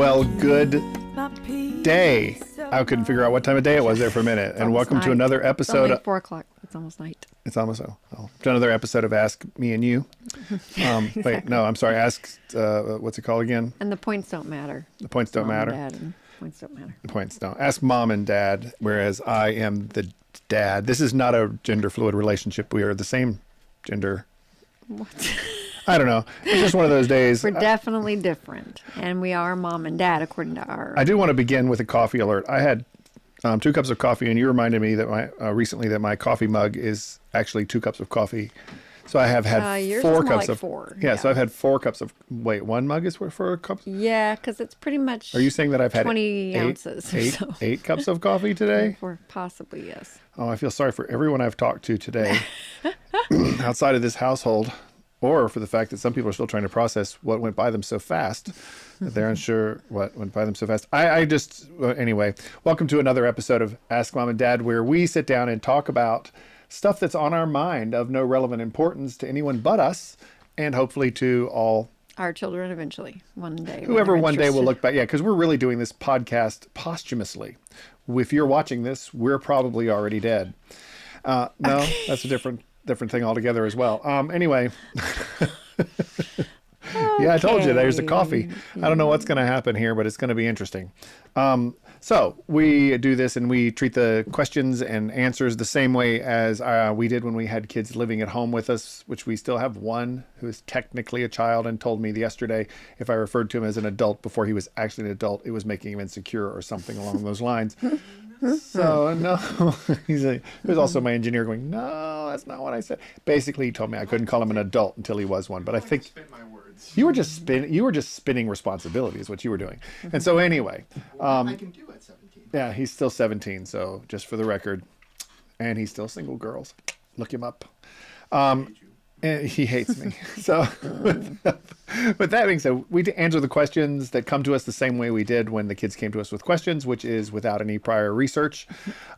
Well, good day. I couldn't figure out what time of day it was there for a minute. And welcome to another episode. It's only 4 o'clock. It's almost night. It's almost to another episode of Ask Me and You. Exactly. Wait, no, I'm sorry. Ask, what's it called again? And the points don't matter. The points don't Mom matter. And Dad and points don't matter. The points don't. Ask Mom and Dad, whereas I am the dad. This is not a gender fluid relationship. We are the same gender. What? I don't know. It's just one of those days. We're definitely different. And we are mom and dad according to our... I do want to begin with a coffee alert. I had 2 cups of coffee, and you reminded me that recently that my coffee mug is actually 2 cups of coffee. So I have had yours 4 is more cups like of 4. Yeah, so I've had 4 cups of. Wait, 1 mug is for 4 cups? Yeah, because it's pretty much. Are you saying that I've had 20 ounces? eight cups of coffee today? Or possibly, yes. Oh, I feel sorry for everyone I've talked to today outside of this household, or for the fact that some people are still trying to process what went by them so fast that they're unsure what went by them so fast. Anyway, welcome to another episode of Ask Mom and Dad, where we sit down and talk about stuff that's on our mind of no relevant importance to anyone but us, and hopefully to all our children eventually, one day. Whoever one day will look back. Yeah, because we're really doing this podcast posthumously. If you're watching this, we're probably already dead. No, that's a different thing altogether as well. Anyway. Yeah, I told you there's a coffee. I don't know what's going to happen here, but it's going to be interesting. So we do this and we treat the questions and answers the same way as we did when we had kids living at home with us, which we still have one who is technically a child and told me yesterday if I referred to him as an adult before he was actually an adult, it was making him insecure or something along those lines. So no, there's also my engineer going, no, that's not what I said. Basically, he told me I couldn't call him an adult until he was one. But I think you were just spinning responsibility is what you were doing. And so anyway, I can do at 17. Yeah, he's still 17. So just for the record, and he's still single, girls. Look him up. And he hates me. So with that being said, we answer the questions that come to us the same way we did when the kids came to us with questions, which is without any prior research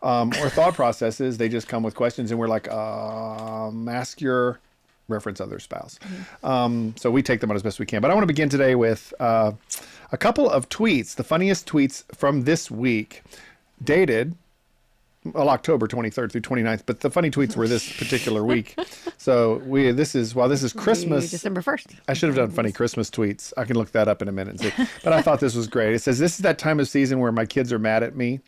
or thought processes. They just come with questions and we're like, ask your reference other spouse. So we take them on as best we can. But I want to begin today with a couple of tweets, the funniest tweets from this week, dated October 23rd through 29th, but the funny tweets were this particular week. So this is Christmas. December 1st. I should have done funny Christmas tweets. I can look that up in a minute and see. But I thought this was great. It says, this is that time of season where my kids are mad at me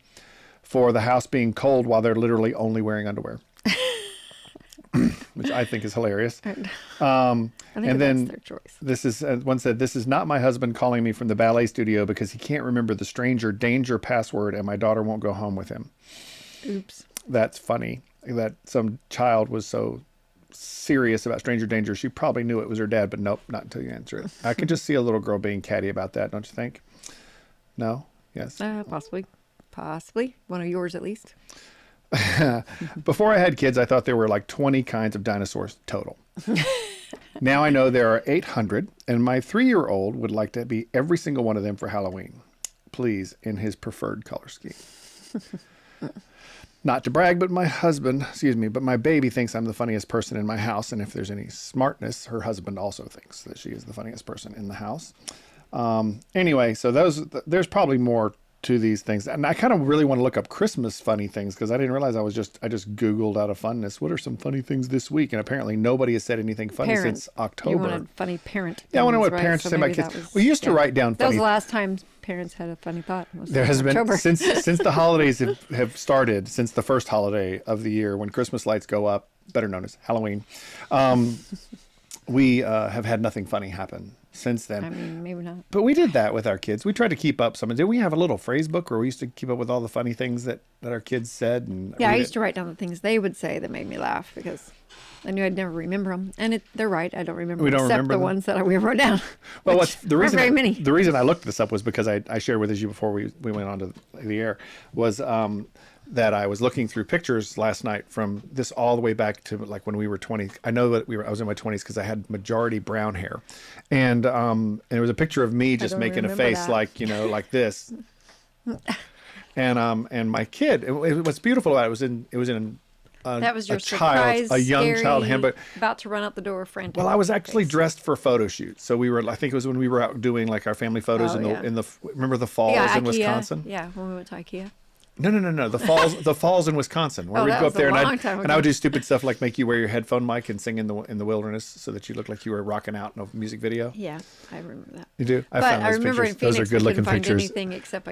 for the house being cold while they're literally only wearing underwear. Which I think is hilarious. And then that's their choice. This is one said, this is not my husband calling me from the ballet studio because he can't remember the stranger danger password and my daughter won't go home with him. Oops. That's funny that some child was so serious about stranger danger. She probably knew it was her dad, but nope, not until you answer it. I could just see a little girl being catty about that, don't you think? No? Yes? Possibly. One of yours at least. Before I had kids, I thought there were like 20 kinds of dinosaurs total. Now I know there are 800, and my 3-year-old would like to be every single one of them for Halloween. Please, in his preferred color scheme. Not to brag, but my baby thinks I'm the funniest person in my house. And if there's any smartness, her husband also thinks that she is the funniest person in the house. Anyway, so there's probably more to these things. And I kind of really want to look up Christmas funny things because I didn't realize I just Googled out of funness. What are some funny things this week? And apparently nobody has said anything funny since October. You wanted funny parent things, yeah, I want to know what right? parents So say about kids. was, We used to write down That was funny. the last time parents had a funny thought. There has been October. since the holidays have started, since the first holiday of the year when Christmas lights go up, better known as Halloween. We have had nothing funny happen since then. I mean, maybe not. But we did that with our kids. We tried to keep up some. Did we have a little phrase book where we used to keep up with all the funny things that our kids said? And Yeah, I used to write down the things they would say that made me laugh because I knew I'd never remember them. And they're right. I don't remember We don't except remember the them? ones that we wrote down. Well, which the reason aren't very many. The reason I looked this up was because I shared with you before we went on to the air was that I was looking through pictures last night from this all the way back to like when we were 20. I know that I was in my 20s because I had majority brown hair, and there was a picture of me just making a face that. like like this, and my kid. What's beautiful about it was in That was your child, surprise, a young scary, child handbook. about to run out the door frantic. Well, I was actually dressed for a photo shoot. So I think it was when we were out doing like our family photos remember the falls yeah, in IKEA. Wisconsin? Yeah, when we went to IKEA. No. The falls in Wisconsin, where we'd that go was up there a and long time I would ago. do stupid stuff like make you wear your headphone mic and sing in the wilderness so that you look like you were rocking out in a music video. Yeah, I remember that. You do? But found I those remember pictures. in Phoenix Those are good we looking couldn't find pictures. anything except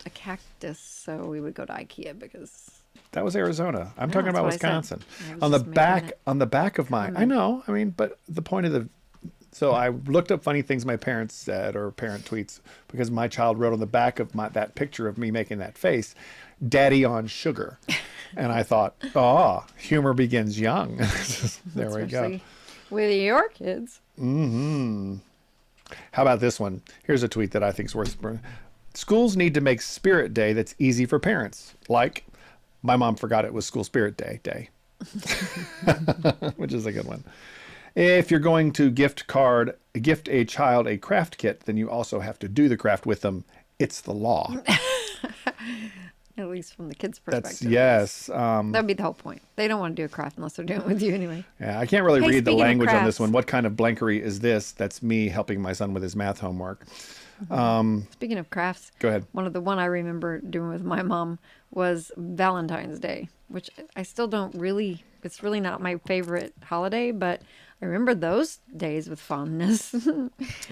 a cactus, so we would go to IKEA because. That was Arizona. I'm No, talking that's about what I said. Wisconsin. I was On the just making back, it. on the back of my, I know. I mean, but the point of so I looked up funny things my parents said or parent tweets because my child wrote on the back of that picture of me making that face, "Daddy on sugar," and I thought, humor begins young. There we go. Especially with your kids. How about this one? Here's a tweet that I think is worth. Schools need to make Spirit Day that's easy for parents. Like, my mom forgot it was School Spirit Day, which is a good one. If you're going to gift a child a craft kit, then you also have to do the craft with them. It's the law. At least from the kids' perspective. Yes. That'd be the whole point. They don't want to do a craft unless they're doing it with you anyway. Yeah, I can't really Hey, read the speaking of language on this crafts. one. What kind of blankery is this? That's me helping my son with his math homework. Speaking of crafts, Go ahead. One I remember doing with my mom was Valentine's Day, which I still don't really. It's really not my favorite holiday, but I remember those days with fondness.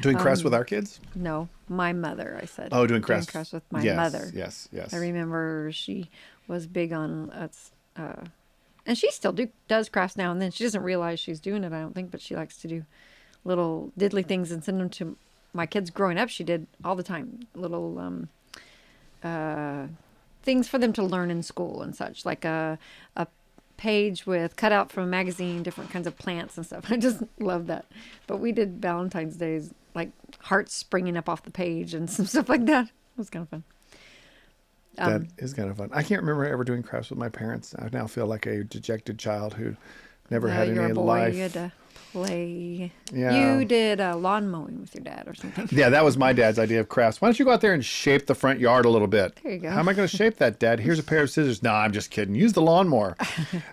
Doing crafts with our kids? No, my mother. I said. Oh, doing crafts. with my Yes, mother. Yes. I remember she was big on and she still does crafts now and then. She doesn't realize she's doing it, I don't think, but she likes to do little diddly things and send them to my kids. Growing up, she did all the time little things for them to learn in school and such, like a page with cut out from a magazine, different kinds of plants and stuff. I just love that. But we did Valentine's Days, like hearts springing up off the page and some stuff like that. It was kind of fun. That is kind of fun. I can't remember ever doing crafts with my parents. I now feel like a dejected child who never had You're any a boy. life. You had to play. Yeah. You did lawn mowing with your dad or something. Yeah, that was my dad's idea of crafts. Why don't you go out there and shape the front yard a little bit? There you go. How am I going to shape that, Dad? Here's a pair of scissors. No, I'm just kidding. Use the lawnmower.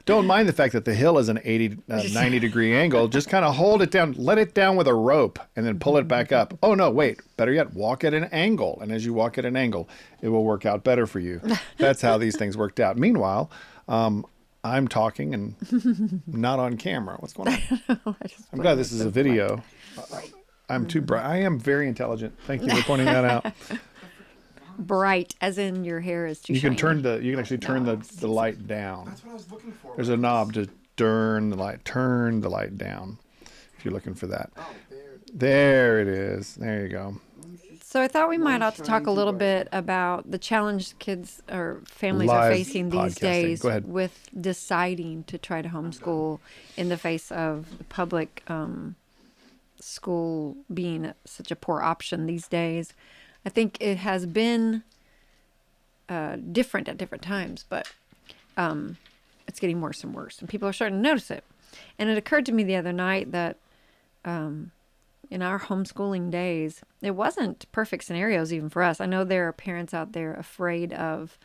Don't mind the fact that the hill is an 90-degree angle. Just kind of hold it down. Let it down with a rope and then pull it back up. Oh, no, wait. Better yet, walk at an angle. And as you walk at an angle, it will work out better for you. That's how these things worked out. Meanwhile, I'm talking and not on camera. What's going on? I'm glad this is a video. I'm too bright. I am very intelligent. Thank you for pointing that out. Bright, as in your hair is too You shiny. can actually turn the light down. That's what I was looking for. There's a knob to turn the light down. If you're looking for that. Oh, there. There it is. There you go. So I thought we might ought to talk a little bit about the challenge kids or families are Live facing these podcasting. days Go ahead. with deciding to try to homeschool in the face of the public school being such a poor option these days. I think it has been different at different times, but it's getting worse and worse, and people are starting to notice it. And it occurred to me the other night that in our homeschooling days, it wasn't perfect scenarios even for us. I know there are parents out there afraid of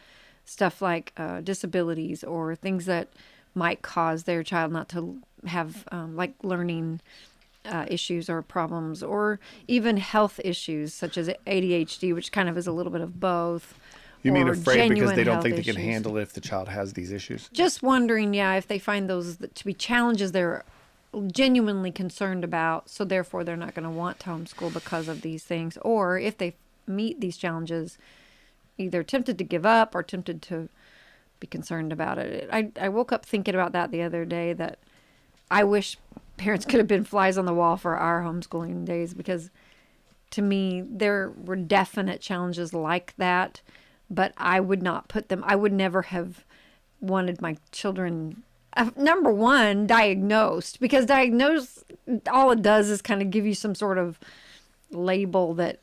stuff like disabilities or things that might cause their child not to have like learning issues or problems, or even health issues such as ADHD, which kind of is a little bit of both. You mean or afraid because genuine they don't health think they can issues. handle it if the child has these issues? Just wondering, if they find those to be challenges they're genuinely concerned about, so therefore they're not going to want to homeschool because of these things, or if they meet these challenges, either tempted to give up or tempted to be concerned about it. I woke up thinking about that the other day, that I wish parents could have been flies on the wall for our homeschooling days, because to me there were definite challenges like that, but I would not put them, I would never have wanted my children number one, diagnosed, because diagnose, all it does is kind of give you some sort of label that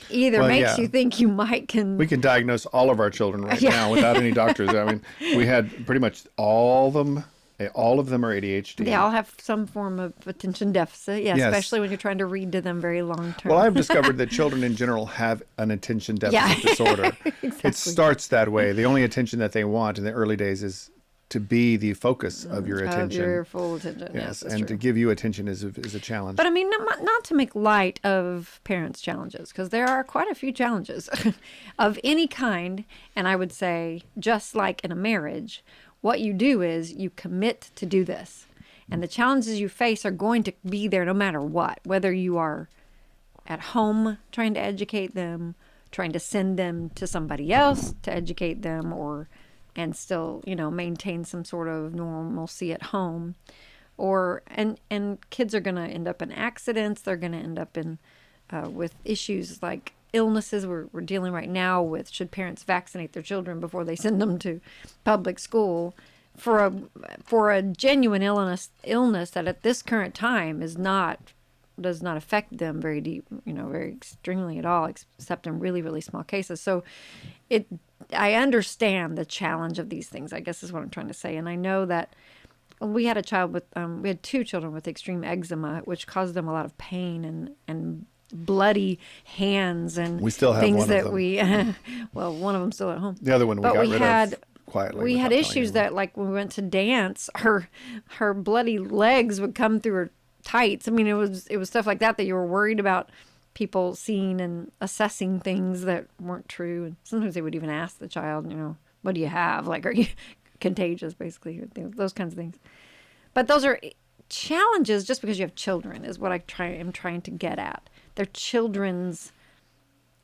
either makes you think you We can diagnose all of our children right now without any doctors. I mean, we had pretty much all of them are ADHD. they all have some form of attention deficit. Yes. Especially when you're trying to read to them very long term. Well, I've discovered that children in general have an attention deficit disorder. Exactly. It starts that way. The only attention that they want in the early days is to be the focus of your Of attention. your full attention. Yes, that's and true. to give you attention is a challenge. But I mean, not to make light of parents' challenges, because there are quite a few challenges of any kind. And I would say, just like in a marriage, what you do is you commit to do this. And the challenges you face are going to be there no matter what, whether you are at home trying to educate them, trying to send them to somebody else to educate them, and still, maintain some sort of normalcy at home. And kids are going to end up in accidents. They're going to end up in with issues like illnesses. We're dealing right now with, should parents vaccinate their children before they send them to public school for a genuine illness that at this current time does not affect them very deep, very extremely at all, except in really, really small cases. So I understand the challenge of these things, I guess is what I'm trying to say. And I know that we had we had two children with extreme eczema, which caused them a lot of pain and bloody hands and We still have things one of that them. we, well, one of them still at home. The other one we But got we rid had- of quietly. We without had telling issues anyone. that, like, when we went to dance, her bloody legs would come through her tights. I mean, it was stuff like that you were worried about people seeing and assessing things that weren't true. And sometimes they would even ask the child, what do you have? Like, are you contagious, basically? Those kinds of things. But those are challenges just because you have children is what am trying to get at. They're children's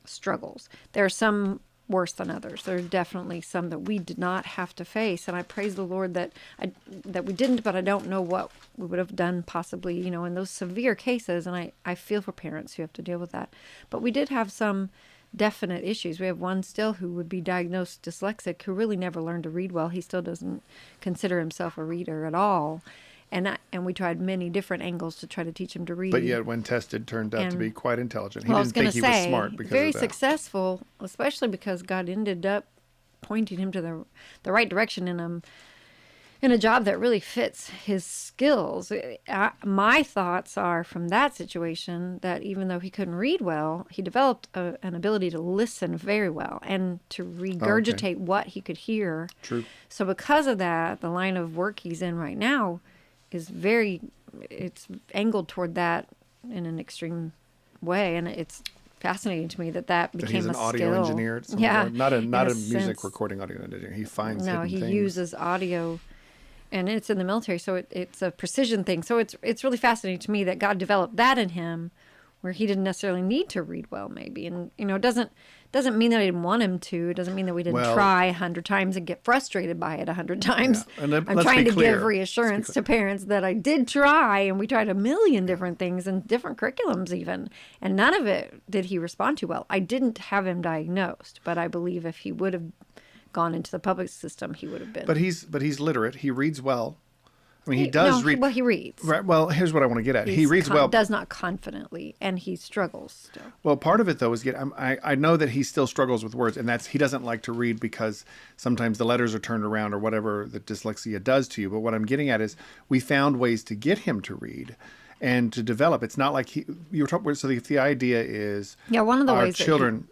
struggles. There are some worse than others. There are definitely some that we did not have to face, and I praise the Lord that we didn't. But I don't know what we would have done possibly, in those severe cases. And I feel for parents who have to deal with that. But we did have some definite issues. We have one still who would be diagnosed dyslexic, who really never learned to read well. He still doesn't consider himself a reader at all. And we tried many different angles to try to teach him to read. But yet, when tested, turned out to And- be quite intelligent. He Well, I was didn't think he gonna was say, smart because very of that. successful, especially because God ended up pointing him to the right direction in a job that really fits his skills. My thoughts are from that situation that even though he couldn't read well, he developed an ability to listen very well and to regurgitate what he could hear. True. So because of that, the line of work he's in right now is it's angled toward that in an extreme way, and it's fascinating to me that That became he's an a audio skill. engineer. At some Yeah, point. Not in a a music sense. recording audio engineer. He finds No, hidden he things. uses audio, and it's in the military, so it's a precision thing. So it's really fascinating to me that God developed that in him, where he didn't necessarily need to read well, maybe. And it doesn't mean that I didn't want him to. It doesn't mean that we didn't Well- try 100 times and get frustrated by it 100 times. Yeah. And I'm let's trying be to clear. give reassurance to parents that I did try, and we tried a million different things and different curriculums even, and none of it did he respond to well. I didn't have him diagnosed, but I believe if he would have gone into the public system, he would have been. But he's literate. He reads well. I mean, he does read. Well, he reads. Right. Well, here's what I want to get at. He He's reads well. does not confidently, and he struggles still. Well, part of it though is I know that he still struggles with words, and he doesn't like to read because sometimes the letters are turned around or whatever that dyslexia does to you. But what I'm getting at is we found ways to get him to read and to develop. It's not like you were talking. So the idea is One of the our ways that children.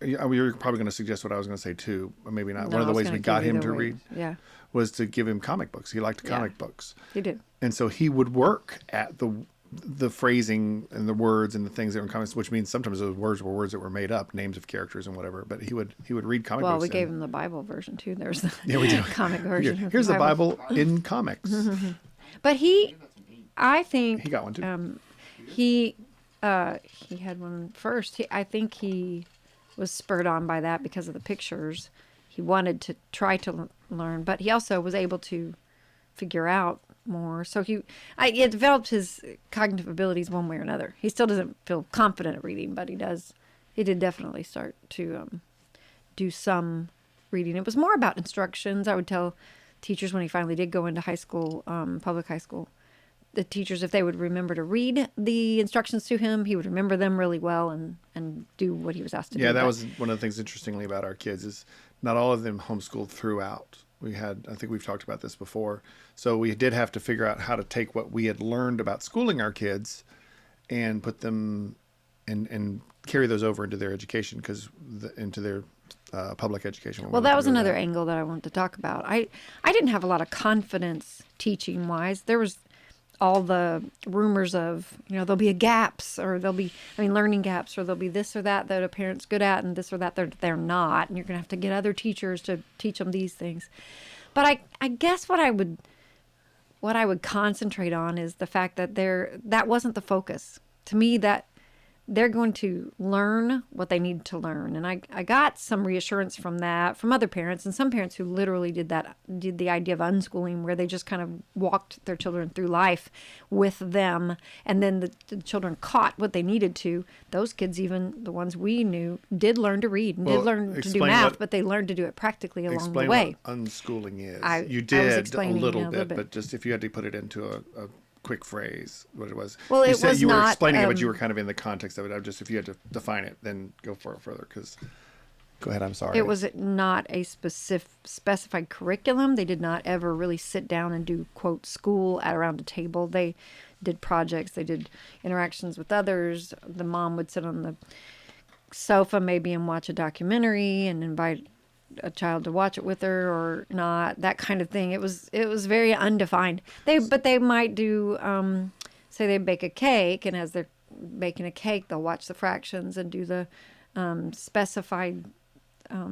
You're probably going to suggest what I was going to say too, or maybe not. No, One of I the was ways gonna we got give you him the to way- read Yeah, was to give him comic books. He liked Yeah. comic books. he did. And so he would work at the phrasing and the words and the things that were in comics, which means sometimes those words were words that were made up, names of characters and whatever. But he would read comic Well, books. we and- gave him the Bible version too. There's the Yeah, we do. comic version. of Here's the Bible in comics. But I think He got one too. he had one first. I think he was spurred on by that because of the pictures. He wanted to try to learn, but he also was able to figure out more. So he developed his cognitive abilities one way or another. He still doesn't feel confident at reading, but he does. He did definitely start to do some reading. It was more about instructions. I would tell teachers when he finally did go into high school, public high school, the teachers, if they would remember to read the instructions to him, he would remember them really well and do what he was asked to do. Yeah, that But- was one of the things interestingly about our kids is not all of them homeschooled throughout. I think we've talked about this before. So we did have to figure out how to take what we had learned about schooling our kids and put them and carry those over into their education into their public education. Well, that was another angle that I wanted to talk about. I didn't have a lot of confidence teaching wise. There was all the rumors of, there'll be a gaps, or learning gaps, or there'll be this or that a parent's good at, and this or that they're not, and you're going to have to get other teachers to teach them these things. But I guess what I would concentrate on is the fact that that wasn't the focus. To me, that they're going to learn what they need to learn. And I got some reassurance from that from other parents, and some parents who literally did the idea of unschooling, where they just kind of walked their children through life with them, and then the children caught what they needed to. Those kids, even the ones we knew, did learn to read and did learn to do math, but they learned to do it practically along the way. Explain what unschooling is. You did a little bit, but just if you had to put it into a quick phrase, what it was. Well, you said you were explaining it, but you were kind of in the context of it. If you had to define it, then go for it further. Go ahead. I'm sorry. It was not a specified curriculum. They did not ever really sit down and do quote school around a table. They did projects. They did interactions with others. The mom would sit on the sofa maybe and watch a documentary and invite a child to watch it with her or not, that kind of thing. It was very undefined. But they might do, say they bake a cake, and as they're baking a cake, they'll watch the fractions and do the specified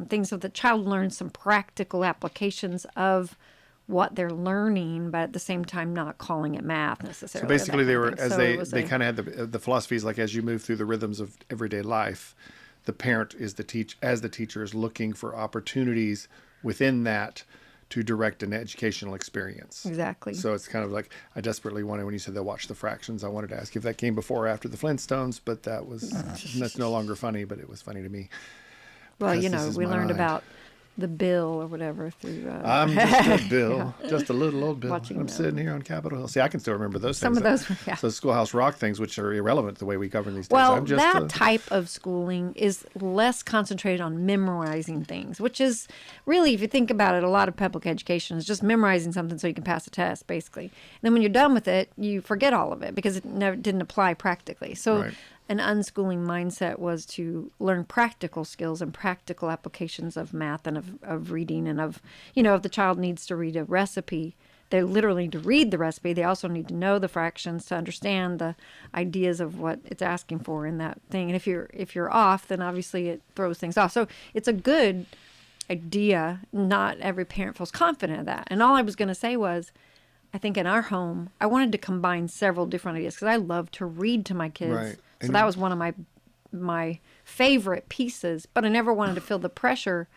things, so the child learns some practical applications of what they're learning, but at the same time not calling it math necessarily. So basically they kind of had the philosophies, like as you move through the rhythms of everyday life, the parent is the teacher is looking for opportunities within that to direct an educational experience. Exactly. So it's kind of like, I desperately wanted, when you said they'll watch the fractions, I wanted to ask if that came before or after the Flintstones, but that's no longer funny, but it was funny to me. Well, we learned about the bill or whatever through... I'm just a bill, just a little old bill. Watching sitting here on Capitol Hill. See, I can still remember those some things. Some of those, yeah. So Schoolhouse Rock things, which are irrelevant the way we govern these days. Well, that type of schooling is less concentrated on memorizing things, which is really, if you think about it, a lot of public education is just memorizing something so you can pass a test, basically. And then when you're done with it, you forget all of it because it never didn't apply practically. So an unschooling mindset was to learn practical skills and practical applications of math and of reading, and of, if the child needs to read a recipe, they literally need to read the recipe. They also need to know the fractions to understand the ideas of what it's asking for in that thing. And if you're off, then obviously it throws things off. So it's a good idea. Not every parent feels confident in that. And all I was going to say was, I think in our home, I wanted to combine several different ideas because I love to read to my kids. Right. So that was one of my favorite pieces, but I never wanted to feel the pressure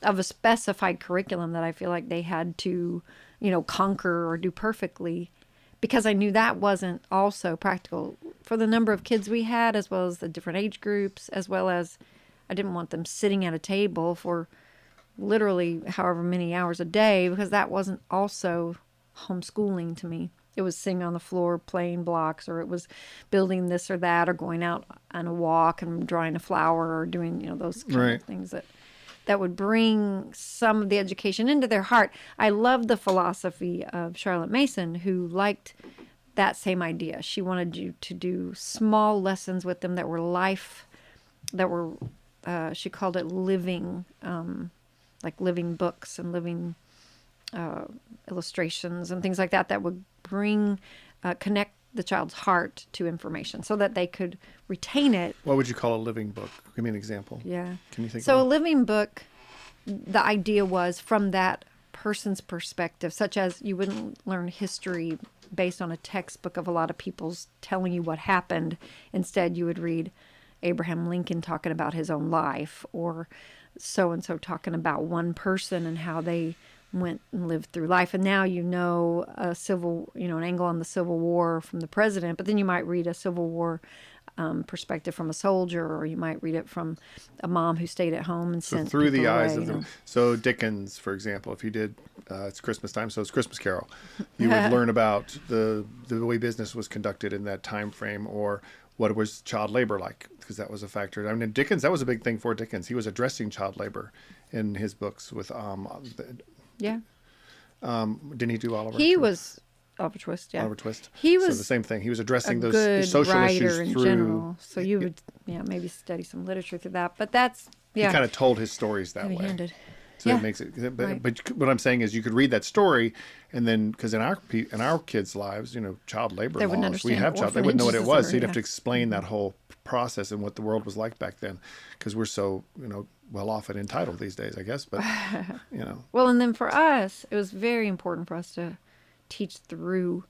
of a specified curriculum that I feel like they had to, conquer or do perfectly, because I knew that wasn't also practical for the number of kids we had, as well as the different age groups, as well as I didn't want them sitting at a table for literally however many hours a day, because that wasn't also homeschooling to me. It was sitting on the floor playing blocks, or it was building this or that, or going out on a walk and drawing a flower, or doing, those kind of things that would bring some of the education into their heart. I love the philosophy of Charlotte Mason, who liked that same idea. She wanted you to do small lessons with them that were she called it living, like living books and living illustrations and things like that would connect the child's heart to information so that they could retain it. What would you call a living book? Give me an example. Yeah. Can you think So of a living book, the idea was from that person's perspective, such as you wouldn't learn history based on a textbook of a lot of people's telling you what happened. Instead, you would read Abraham Lincoln talking about his own life, or so-and-so talking about one person and how they went and lived through life. And now an angle on the Civil War from the president, but then you might read a Civil War perspective from a soldier, or you might read it from a mom who stayed at home and sent through the people eyes away, of them. So Dickens, for example, if you did, it's Christmas time, so it's Christmas Carol. You would learn about the way business was conducted in that time frame, or what was child labor like, because that was a factor. I mean, Dickens, that was a big thing for Dickens. He was addressing child labor in his books with yeah. Didn't he do Oliver? He was Oliver Twist, yeah. Oliver Twist. He was so the same thing. He was addressing those good social writer issues in through general. So you would maybe study some literature through that. But that's He Yeah. kind of told his stories that way. Heavy-handed. So Yeah. it makes it. But, Right. but what I'm saying is, you could read that story, and then because in our kids' lives, child labor They wouldn't laws, we understand have child. They wouldn't know what it orphanages was. or- So you'd have yeah. to explain that whole process and what the world was like back then, because we're so well off and entitled these days, I guess. But Well, and then for us, it was very important for us to teach through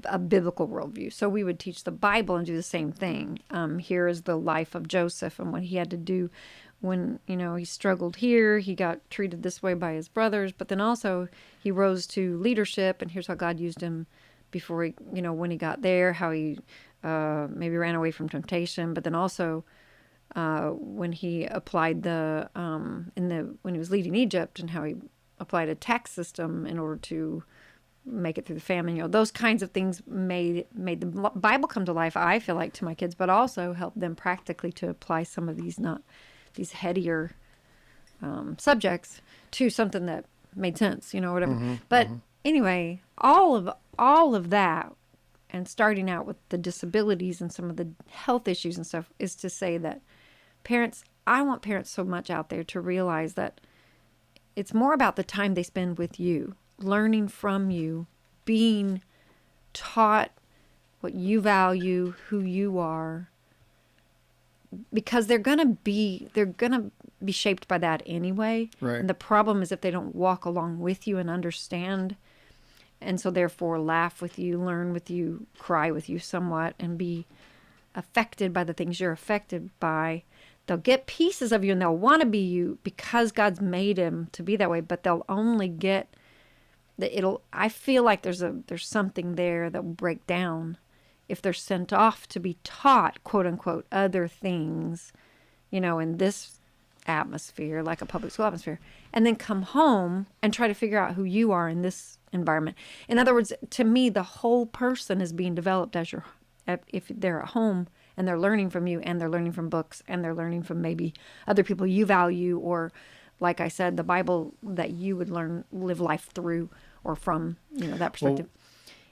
a biblical worldview. So we would teach the Bible and do the same thing. Here is the life of Joseph and what he had to do when, he struggled here. He got treated this way by his brothers, but then also he rose to leadership, and here's how God used him before he, when he got there, how he maybe ran away from temptation, but then also when he applied when he was leading Egypt, and how he applied a tax system in order to make it through the famine. Those kinds of things made the Bible come to life, I feel like, to my kids, but also helped them practically to apply some of these headier subjects to something that made sense, whatever. But anyway, all of that, and starting out with the disabilities and some of the health issues and stuff, is to say that I want parents so much out there to realize that it's more about the time they spend with you, learning from you, being taught what you value, who you are, because they're gonna be shaped by that anyway. Right. And the problem is if they don't walk along with you and understand, and so therefore laugh with you, learn with you, cry with you somewhat, and be affected by the things you're affected by. They'll get pieces of you and they'll want to be you because God's made him to be that way, but they'll only get I feel like there's something there that will break down if they're sent off to be taught, quote unquote, other things, in this atmosphere, like a public school atmosphere, and then come home and try to figure out who you are in this environment. In other words, to me, the whole person is being developed if they're at home and they're learning from you, and they're learning from books, and they're learning from maybe other people you value, or, like I said, the Bible that you would live life through or from, that perspective.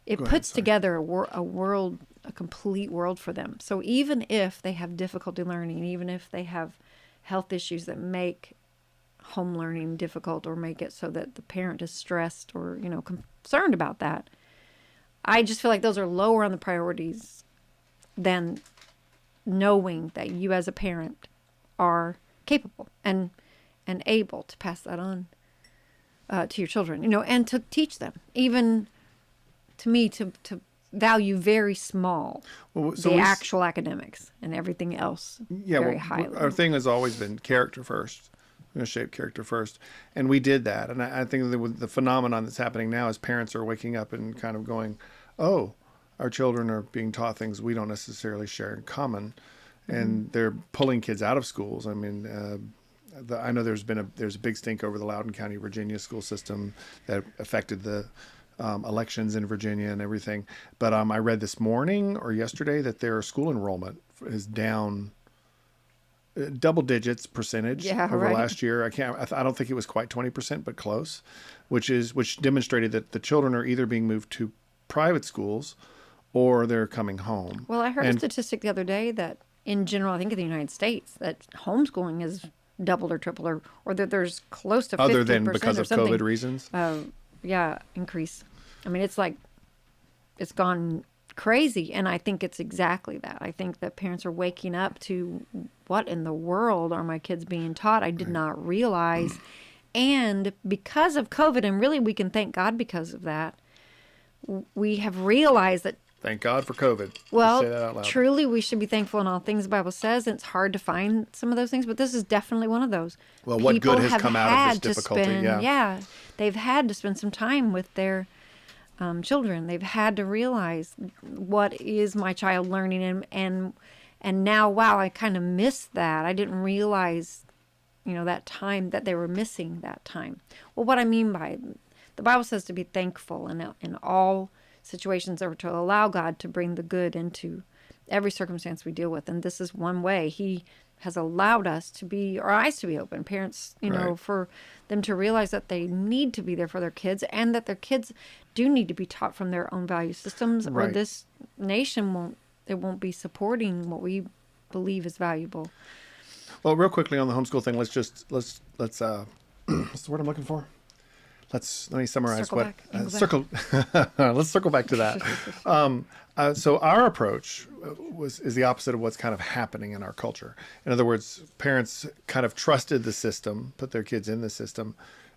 It puts together a complete world for them. So even if they have difficulty learning, even if they have health issues that make home learning difficult, or make it so that the parent is stressed or, concerned about that, I just feel like those are lower on the priorities than knowing that you as a parent are capable and able to pass that on to your children, and to teach them, even to me, to value very small the actual academics and everything else very highly. Our thing has always been character first. We're going to shape character first. And we did that. And I think that the phenomenon that's happening now is parents are waking up and kind of going, oh, our children are being taught things we don't necessarily share in common. And they're pulling kids out of schools. I mean, I know there's a big stink over the Loudoun County, Virginia school system that affected the elections in Virginia and everything. But I read this morning or yesterday that their school enrollment is down double digits percentage over last year. I don't think it was quite 20%, but close, which demonstrated that the children are either being moved to private schools or they're coming home. Well, I heard a statistic the other day that in general, I think in the United States, that homeschooling is doubled or tripled, or that there's close to 50% other than because of something, COVID reasons. Increase. I mean, it's gone crazy, and I think it's exactly that. I think that parents are waking up to, what in the world are my kids being taught? I did not realize. And because of COVID, and really we can thank God because of that, we have realized that. Thank God for COVID. Well, say that out loud. Truly, we should be thankful in all things the Bible says. And it's hard to find some of those things, but this is definitely one of those. Well, what good has come out of this difficulty? They've had to spend some time with their children. They've had to realize, what is my child learning, and now, wow, I kind of missed that. I didn't realize, that time, that they were missing that time. Well, what I mean by, the Bible says to be thankful in all situations, or to allow God to bring the good into every circumstance we deal with. And this is one way. He has allowed us to be, our eyes to be open, parents, for them to realize that they need to be there for their kids, and that their kids do need to be taught from their own value systems, or this nation won't be supporting what we believe is valuable. Well, real quickly on the homeschool thing, let's what's the word I'm looking for? Let me summarize Circle what back, angle back. circle. Let's circle back to that. So our approach is the opposite of what's kind of happening in our culture. In other words, parents kind of trusted the system, put their kids in the system,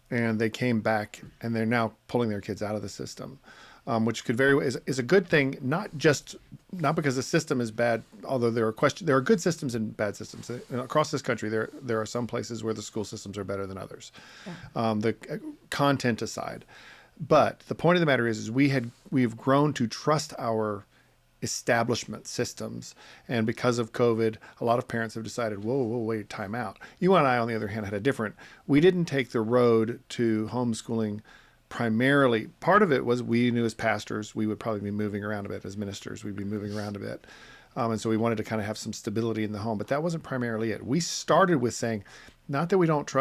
and they came back and they're now pulling their kids out of the system, which could is a good thing. Not because the system is bad, although there are good systems and bad systems. Across this country, there are some places where the school systems are better than others. Yeah. The content aside. But the point of the matter is we've grown to trust our establishment systems. And because of COVID, a lot of parents have decided, whoa, wait, time out. You and I, on the other hand, we didn't take the road to homeschooling primarily. Part of it was we knew as pastors, we would probably be moving around a bit. As ministers, we'd be moving around a bit. And so we wanted to kind of have some stability in the home, but that wasn't primarily it. We started with saying, not that we don't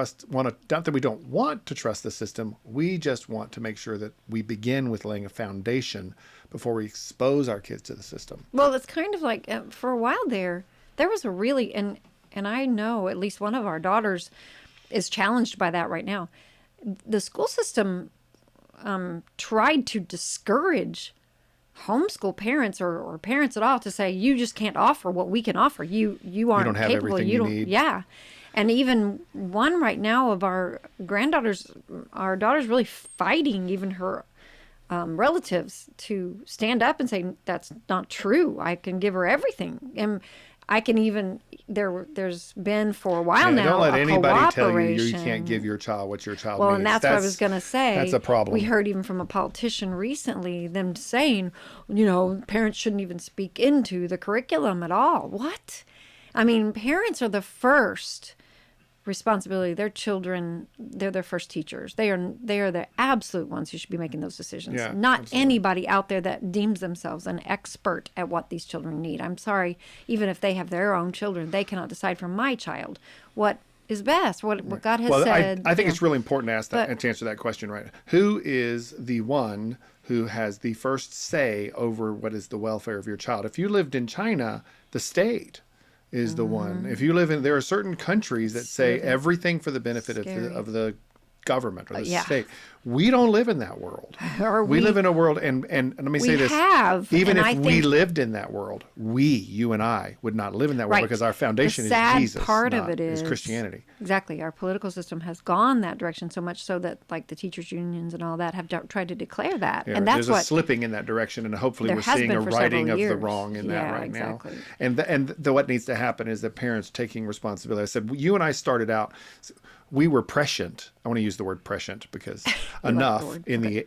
want to trust the system. We just want to make sure that we begin with laying a foundation before we expose our kids to the system. Well, it's kind of like for a while there was a really, and I know at least one of our daughters is challenged by that right now. The school system tried to discourage homeschool parents or parents at all to say, you just can't offer what we can offer. You aren't don't have capable. everything you need. Yeah. And even one right now of our daughter's really fighting even her relatives to stand up and say, that's not true. I can give her everything. And I can even, there's been for a while now, don't let anybody tell you cooperation. can't give your child what your child Well, needs. and that's what I was going to say. That's a problem. We heard even from a politician recently, them saying, parents shouldn't even speak into the curriculum at all. What? I mean, parents are the first responsibility. Their children, they're their first teachers. They are the absolute ones who should be making those decisions. Yeah, Not absolutely. anybody out there that deems themselves an expert at what these children need. I'm sorry, even if they have their own children, they cannot decide for my child what is best, what God has said. I think it's really important to ask that and to answer that question, right? Who is the one who has the first say over what is the welfare of your child? If you lived in China, the state is the one. If you live in, there are certain countries that say everything for the benefit of the government or the state. We don't live in that world. We live in a world, and let me say this: even if we lived in that world, you and I would not live in that world because our foundation is Jesus. Part of it is Christianity. Exactly, our political system has gone that direction so much so that like the teachers' unions and all that have tried to declare that, and that's there's a slipping in that direction, and hopefully we're seeing a righting of the wrong in that right now. And what needs to happen is that parents taking responsibility. I said you and I started out. We were prescient. I want to use the word prescient because enough in the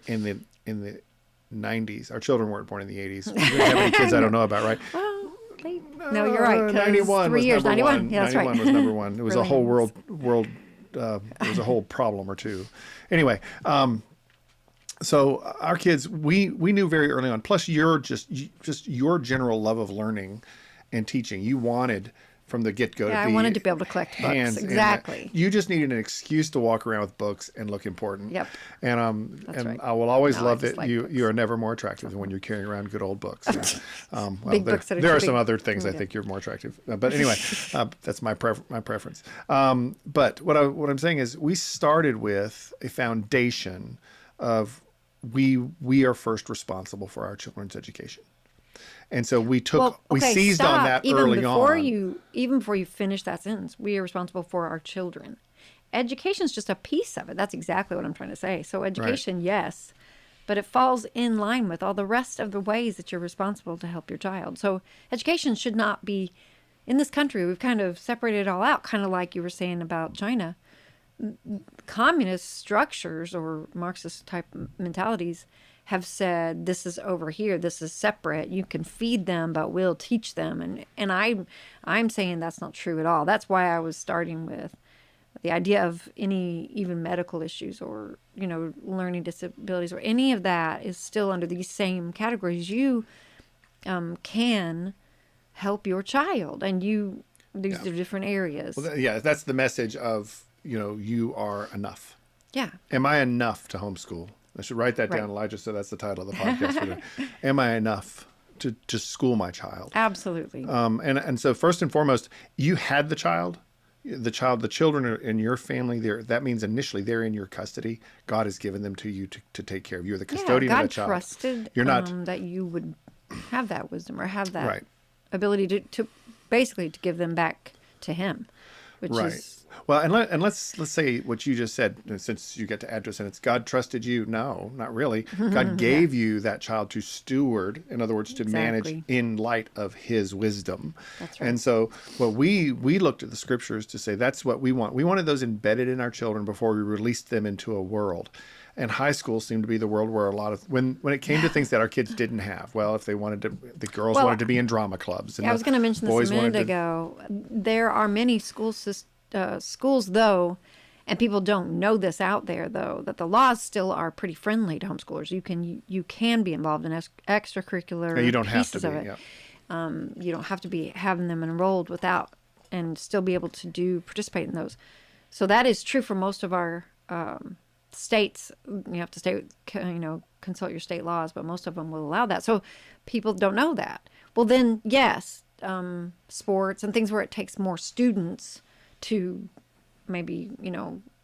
90s. Our children weren't born in the 80s. We didn't have any kids I don't know about, right? Well, no, you're right. 91 3 was years. number 91. one. Yeah, that's 91 right. was number one. It was a whole world. It was a whole problem or two. Anyway, so our kids, we knew very early on. Plus, your your general love of learning and teaching. You wanted from the get-go. Yeah, I wanted to be able to collect books. Exactly. You just needed an excuse to walk around with books and look important. Yep. And right. I will always love that like you are never more attractive than when you're carrying around good old books. Big books that are there are too some big. other things I think you're more attractive. But anyway, that's my preference. But what I'm saying is we started with a foundation of we are first responsible for our children's education. And so we seized on that early on. Even before you finish that sentence, we are responsible for our children. Education is just a piece of it. That's exactly what I'm trying to say. So education, yes, but it falls in line with all the rest of the ways that you're responsible to help your child. So education should not be, in this country, we've kind of separated it all out, kind of like you were saying about China. Communist structures or Marxist type mentalities have said this is over here, this is separate. You can feed them, but we'll teach them. And I'm saying that's not true at all. That's why I was starting with the idea of any even medical issues or learning disabilities or any of that is still under these same categories. You can help your child, and these are different areas. Well, that's the message of you are enough. Yeah. Am I enough to homeschool? I should write that down, Elijah, so that's the title of the podcast for today. Am I enough to school my child? Absolutely. And so first and foremost, you had the child. the children are in your family. That means initially they're in your custody. God has given them to you to take care of. You're the custodian of God the child. trusted You're not that you would have that wisdom or have that right. ability to basically to give them back to Him, which Right. is Well, and let's say what you just said, since you get to add to a sentence. God trusted you. No, not really. God gave you that child to steward. In other words, to manage Exactly. in light of His wisdom. That's right. And so, what we looked at the scriptures to say that's what we want. We wanted those embedded in our children before we released them into a world. And high school seemed to be the world where a lot of when it came to things that our kids didn't have. Well, if they wanted to, the girls wanted to be in drama clubs. And I was going to mention this boys a minute wanted to- ago. There are many schools, though, and people don't know this out there, though, that the laws still are pretty friendly to homeschoolers. You can be involved in extracurricular You don't have pieces to of be. it. Yeah. You don't have to be having them enrolled without and still be able to participate in those. So that is true for most of our states. You have to consult your state laws, but most of them will allow that. So people don't know that. Well, then, yes, sports and things where it takes more students to maybe,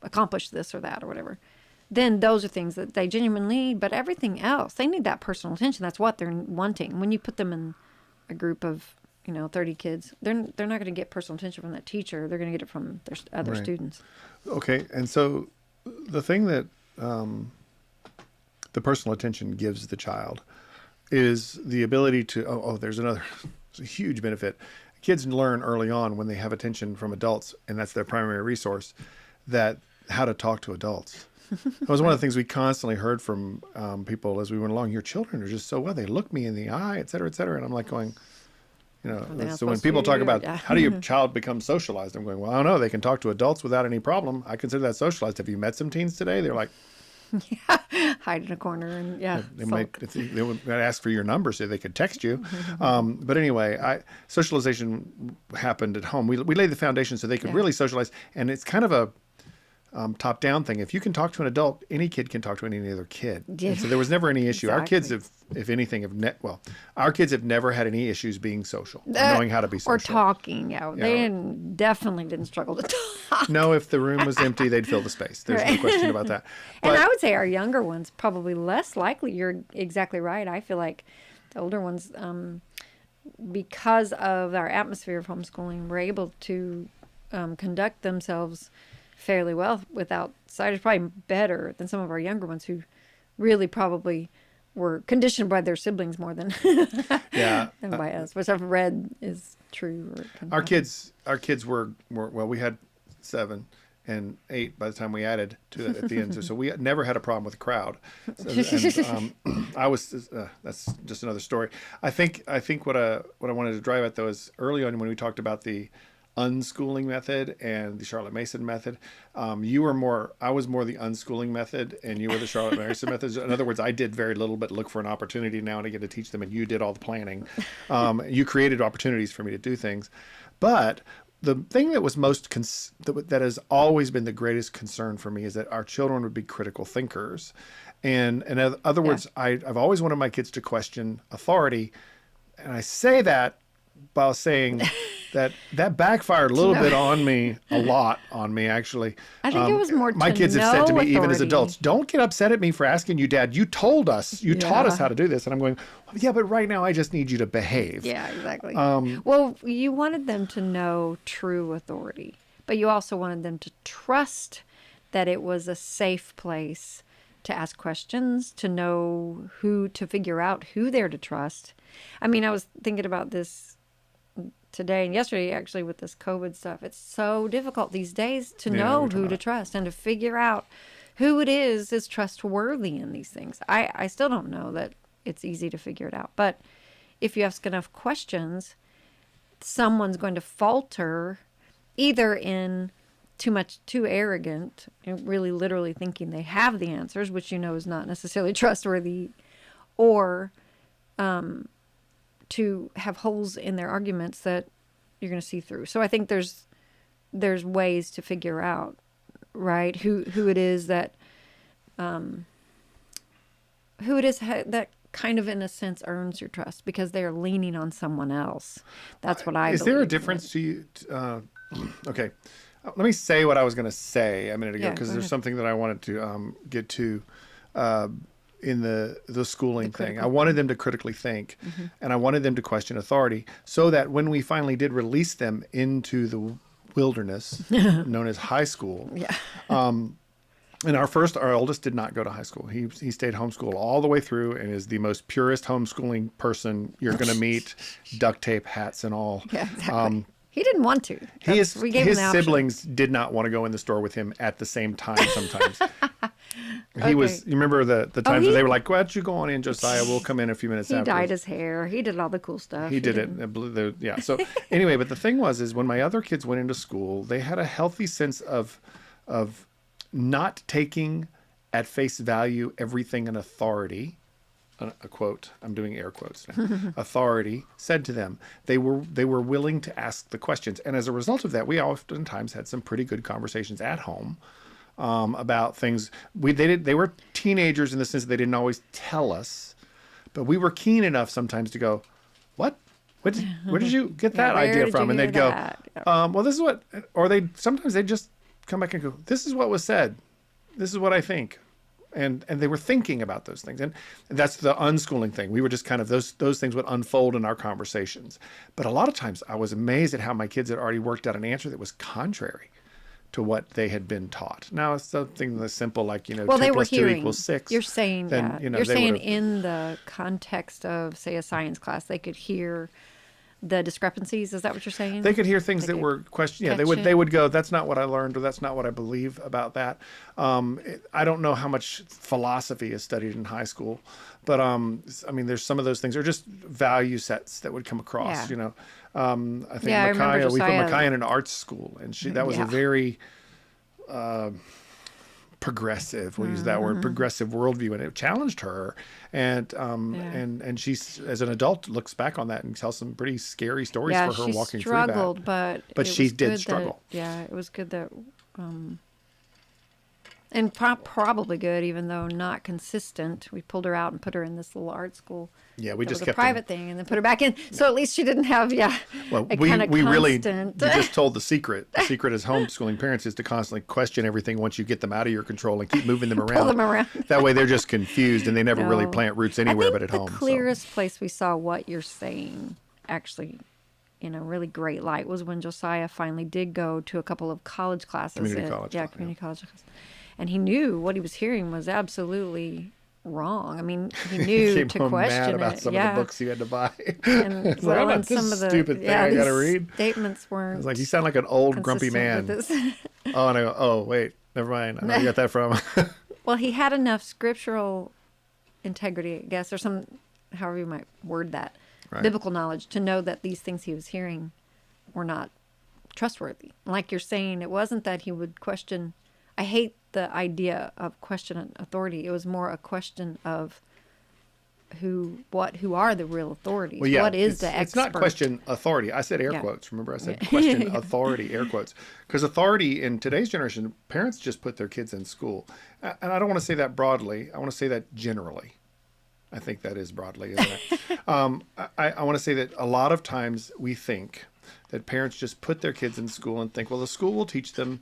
accomplish this or that or whatever. Then those are things that they genuinely need. But everything else, they need that personal attention. That's what they're wanting. When you put them in a group of 30 kids, they're not going to get personal attention from that teacher. They're going to get it from their other Right. students. Okay, and so the thing that the personal attention gives the child is the ability to, there's a huge benefit. Kids learn early on when they have attention from adults, and that's their primary resource, that how to talk to adults. That was one of the things we constantly heard from people as we went along. Your children are just so well. They look me in the eye, et cetera, et cetera. And I'm like going, they're not so when supposed people to talk do about it, yeah. how do your child become socialized, I'm going, well, I don't know. They can talk to adults without any problem. I consider that socialized. Have you met some teens today? They're like, Hide in a corner and they sulk. might they would ask for your number so they could text you. But anyway, socialization happened at home. We laid the foundation so they could really socialize, and it's kind of a top-down thing. If you can talk to an adult, any kid can talk to any other kid. Yeah. And so there was never any issue. Our kids Exactly. have, if anything, our kids have never had any issues being social, knowing how to be social. Or talking out. They definitely didn't struggle to talk. No, if the room was empty, they'd fill the space. There's no Right. question about that. And But I would say our younger ones probably less likely. You're exactly right. I feel like the older ones, because of our atmosphere of homeschooling, were able to conduct themselves fairly well with outsiders, probably better than some of our younger ones who really probably were conditioned by their siblings more than yeah, than by us, which I've read is true. our kids were well, we had 7 and 8 by the time we added to it at the end. So we never had a problem with the crowd. So, I was that's just another story. I think what I wanted to drive at though is early on when we talked about the unschooling method and the Charlotte Mason method. I was more the unschooling method and you were the Charlotte Mason method. In other words, I did very little, but look for an opportunity now and I get to teach them, and you did all the planning. You created opportunities for me to do things. But the thing that was that has always been the greatest concern for me is that our children would be critical thinkers. And in other words, I've always wanted my kids to question authority. And I say that while saying that backfired a little bit on me, a lot on me, actually. I think it was more my to kids have said to know me, even as authority. adults, don't get upset at me for asking you, Dad. You told us, you taught us how to do this. And I'm going, yeah, but right now I just need you to behave. Yeah, exactly. Well, you wanted them to know true authority, but you also wanted them to trust that it was a safe place to ask questions, to know to figure out who they're to trust. I mean, I was thinking about this today and yesterday, actually, with this COVID stuff. It's so difficult these days to know who to trust and to figure out who it is trustworthy in these things. I still don't know that it's easy to figure it out. But if you ask enough questions, someone's going to falter either in too arrogant, really literally thinking they have the answers, which is not necessarily trustworthy, or to have holes in their arguments that you're going to see through. So I think there's ways to figure out, right, who it is that that kind of in a sense earns your trust because they are leaning on someone else. That's what I Is there a believe. difference to you? Okay. let me say what I was going to say a minute ago, Yeah, because go there's ahead. something that I wanted to get to uh, in the schooling thing. I critical wanted them to critically think, and I wanted them to question authority, so that when we finally did release them into the wilderness known as high school. Yeah. And our oldest did not go to high school. He stayed homeschooled all the way through, and is the most purest homeschooling person you're going to meet. Duct tape, hats, and all. Yeah, exactly. He didn't want to. We gave him His the option. siblings did not want to go in the store with him at the same time. Sometimes Okay. You remember the times he- where they were like, "Why don't you go on in, Josiah? We'll come in a few minutes He after." dyed his hair. He did all the cool stuff. He did it. Yeah. So anyway, but the thing is when my other kids went into school, they had a healthy sense of not taking at face value everything an authority, a quote, I'm doing air quotes now, authority said to them. They were willing to ask the questions. And as a result of that, we oftentimes had some pretty good conversations at home about things. They were teenagers in the sense that they didn't always tell us, but we were keen enough sometimes to go, what? Where did you get that where idea did from? you And hear they'd go, that? Yeah. well, this is what, or sometimes they'd just come back and go, this is what was said. This is what I think. And they were thinking about those things. And that's the unschooling thing. We were just kind of, those things would unfold in our conversations. But a lot of times I was amazed at how my kids had already worked out an answer that was contrary to what they had been taught. Now it's something that's simple, like, Well, 2 they were plus 2 hearing. equals 6. You're saying then, that. you know, You're they saying would've- in the context of, say, a science class, they could hear the discrepancies. Is that what you're saying? They could hear things that could were questioned. Yeah, catch they it. would go, that's not what I learned, or that's not what I believe about that. I don't know how much philosophy is studied in high school, but I mean, there's some of those things are just value sets that would come across. Yeah. I think Yeah, I remember Micaiah, we put Josiah- Micaiah in an arts school, and that was a Yeah. very progressive, we'll use that word, progressive worldview, and it challenged her. And and she's, as an adult, looks back on that and tells some pretty scary stories Yeah, for her she walking struggled, through but But it she was did good that- struggle. yeah, it was good that, and probably good, even though not consistent. We pulled her out and put her in this little art school. Yeah, we That just was a kept private thing, and then put her back in. So at least she didn't have, Well, a we kind of really constant. you just told the secret. The secret as homeschooling parents is to constantly question everything once you get them out of your control and keep moving them around. Pull them around. That way they're just confused and they never really No. plant roots I anywhere think but at the home. so. clearest place we saw what you're saying actually in a really great light was when Josiah finally did go to a couple of college classes. Community college, yeah. community college classes. And he knew what he was hearing was absolutely wrong. I mean, he knew Came to home question mad about it. some yeah. of the books he had to buy. And, It's like, I'm not and this some of the stupid thing I gotta these read. statements weren't. It's like, you sound like an old grumpy man. consistent with this. Oh, and I go, oh, wait, never mind. I know you got that from. Well, he had enough scriptural integrity, I guess, or some, however you might word that, Right. biblical knowledge to know that these things he was hearing were not trustworthy. Like you're saying, it wasn't that he would question. I hate the idea of question authority. It was more a question of who are the real authorities? Well, yeah, what is the expert? It's not question authority. I said air Yeah. quotes. Remember, I said question authority, air quotes. Because authority in today's generation, parents just put their kids in school. And I don't want to say that broadly. I want to say that generally. I think that is broadly, isn't it? I want to say that a lot of times we think that parents just put their kids in school and think, well, the school will teach them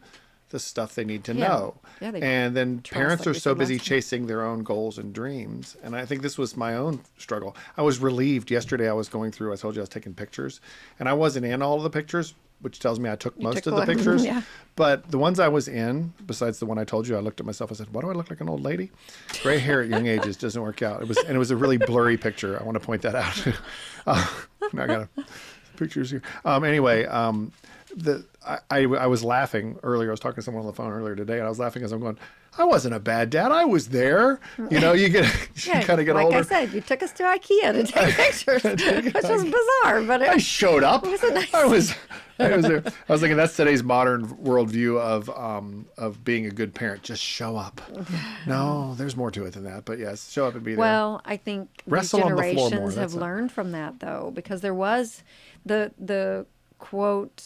the stuff they need to Yeah. know. Yeah, they and then trust, parents like are we so said busy last time. chasing their own goals and dreams. And I think this was my own struggle. I was relieved yesterday. I was going through, I told you I was taking pictures, and I wasn't in all of the pictures, which tells me I took most took of the a lot. pictures. Yeah. But the ones I was in, besides the one I told you, I looked at myself, I said, why do I look like an old lady? Gray hair at young ages doesn't work out. It was a really blurry picture. I want to point that out. Now I got pictures here. Anyway, I was laughing earlier. I was talking to someone on the phone earlier today, and I was laughing as I'm going, I wasn't a bad dad. I was there. You know, you kind of get like older. I said, you took us to IKEA to take pictures, which was bizarre, but I it, showed up. was a nice- I was there. I was thinking that's today's modern worldview of being a good parent. Just show up. No, there's more to it than that. But yes, show up and be there. well, I think these Wrestle on the floor more, generations that's have it. learned from that though, because there was the quote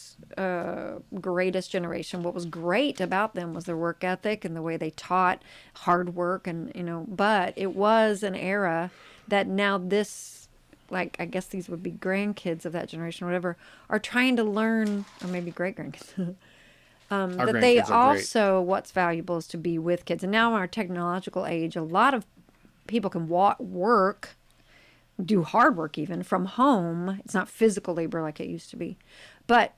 greatest generation. What was great about them was their work ethic and the way they taught hard work, and but it was an era that now this, like, I guess these would be grandkids of that generation or whatever, are trying to learn, or maybe great grandkids Our that they grandkids are great. also, what's valuable is to be with kids. And now in our technological age, a lot of people can work, do hard work even from home. It's not physical labor like it used to be, but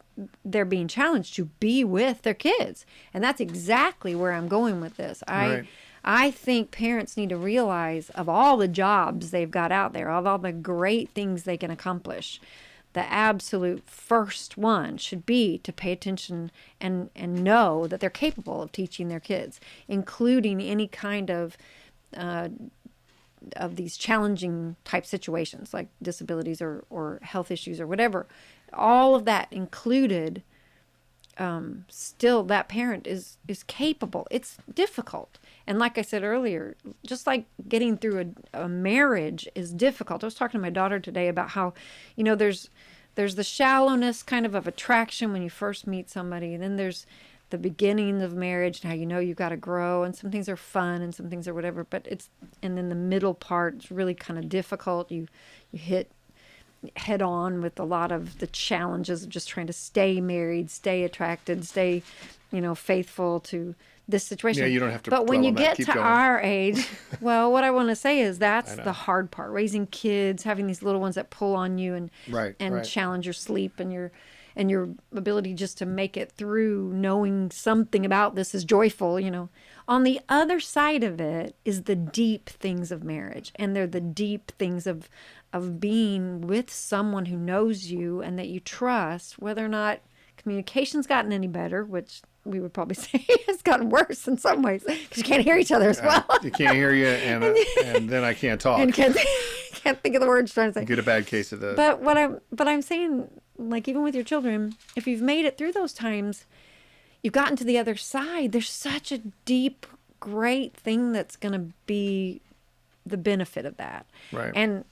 they're being challenged to be with their kids. And that's exactly where I'm going with this. Right. I think parents need to realize of all the jobs they've got out there, of all the great things they can accomplish, the absolute first one should be to pay attention and know that they're capable of teaching their kids, including any kind of these challenging type situations like disabilities or health issues or whatever. All of that included, still that parent is capable. It's difficult. And like I said earlier, just like getting through a marriage is difficult. I was talking to my daughter today about how, there's the shallowness kind of attraction when you first meet somebody, and then there's the beginning of marriage and how you've got to grow, and some things are fun and some things are whatever, and then the middle part is really kind of difficult. You hit head on with a lot of the challenges of just trying to stay married, stay attracted, stay, faithful to this situation. Yeah, you don't have to But when dwell you on that. get Keep to going. our age, well, what I want to say is that's I know. the hard part. Raising kids, having these little ones that pull on you and Right. challenge your sleep and your ability just to make it through, knowing something about this is joyful, On the other side of it is the deep things of marriage, and they're the deep things of being with someone who knows you and that you trust, whether or not communication's gotten any better, which we would probably say has gotten worse in some ways because you can't hear each other as well. You can't hear you, and then I can't talk. And can't think of the words you're trying to say. Get a bad case of the. But I'm saying, like, even with your children, if you've made it through those times, you've gotten to the other side. There's such a deep, great thing that's going to be the benefit of that. Right. And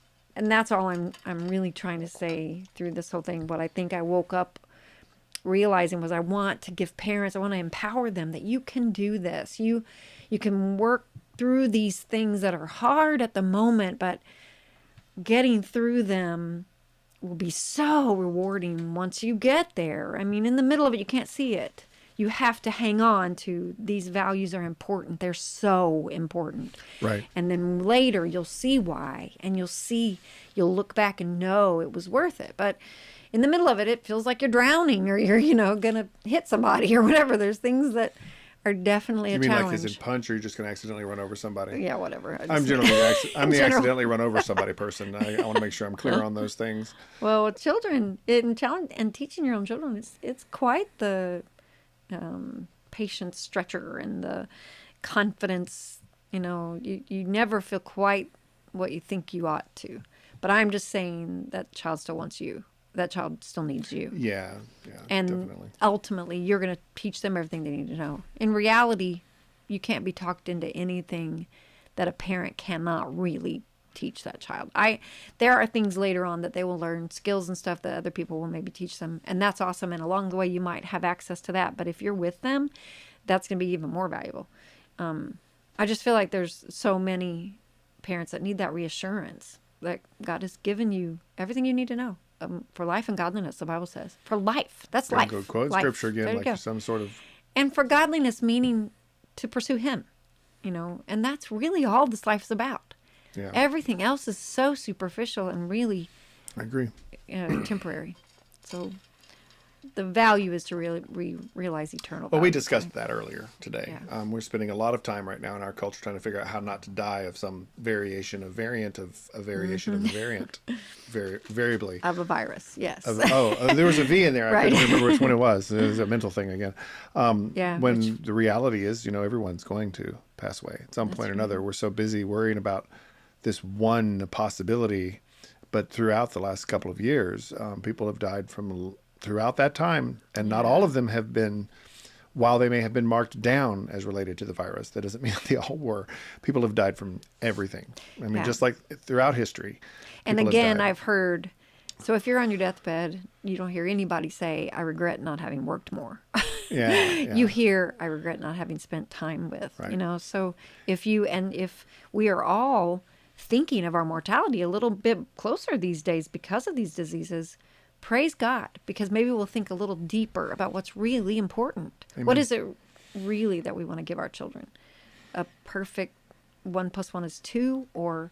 that's all I'm really trying to say through this whole thing. What I think I woke up realizing was I want to give parents, I want to empower them that you can do this. You can work through these things that are hard at the moment, but getting through them will be so rewarding once you get there. I mean, in the middle of it, you can't see it. You have to hang on to these values are important. They're so important. Right. And then later you'll see why, and you'll look back and know it was worth it. But in the middle of it, it feels like you're drowning or you're, going to hit somebody or whatever. There's things that are definitely You a mean challenge. like as in punch, or you're just going to accidentally run over somebody? Yeah, whatever. I'm generally I'm the general. accidentally run over somebody person. I want to make sure I'm clear on those things. Well, with children and teaching your own children, it's quite the patience stretcher and the confidence. You never feel quite what you think you ought to. But I'm just saying that child still wants you. That child still needs you. Yeah, And definitely. ultimately, you're going to teach them everything they need to know. In reality, you can't be talked into anything that a parent cannot really teach that child. There are things later on that they will learn, skills and stuff that other people will maybe teach them, and that's awesome. And along the way, you might have access to that. But if you're with them, that's going to be even more valuable. I just feel like there's so many parents that need that reassurance that God has given you everything you need to know. For life and godliness, the Bible says. For life. That's life. Go quote Life. scripture There again, you go. like some sort of. And for godliness, meaning to pursue Him, and that's really all this life is about. Yeah, Everything else is so superficial and really I agree. temporary. So the value is to really realize eternal Well, we value. discussed that earlier today. Yeah. We're spending a lot of time right now in our culture trying to figure out how not to die of some variation, a variant of a variation of a variant, variably. Of a virus, yes. There was a V in there. I Right. couldn't remember which one it was. It was a mental thing again. Yeah, When the reality is, everyone's going to pass away at some point or another. We're so busy worrying about this one possibility, but throughout the last couple of years, people have died from throughout that time, and not all of them have been, while they may have been marked down as related to the virus, that doesn't mean they all were. People have died from everything. I mean, Yeah. just like throughout history. And people have again, died. I've heard, so if you're on your deathbed, you don't hear anybody say, I regret not having worked more. Yeah. You hear, I regret not having spent time with, Right. So if we are all thinking of our mortality a little bit closer these days because of these diseases, praise God, because maybe we'll think a little deeper about what's really important. Amen. What is it really that we want to give our children? A perfect 1 + 1 is 2, or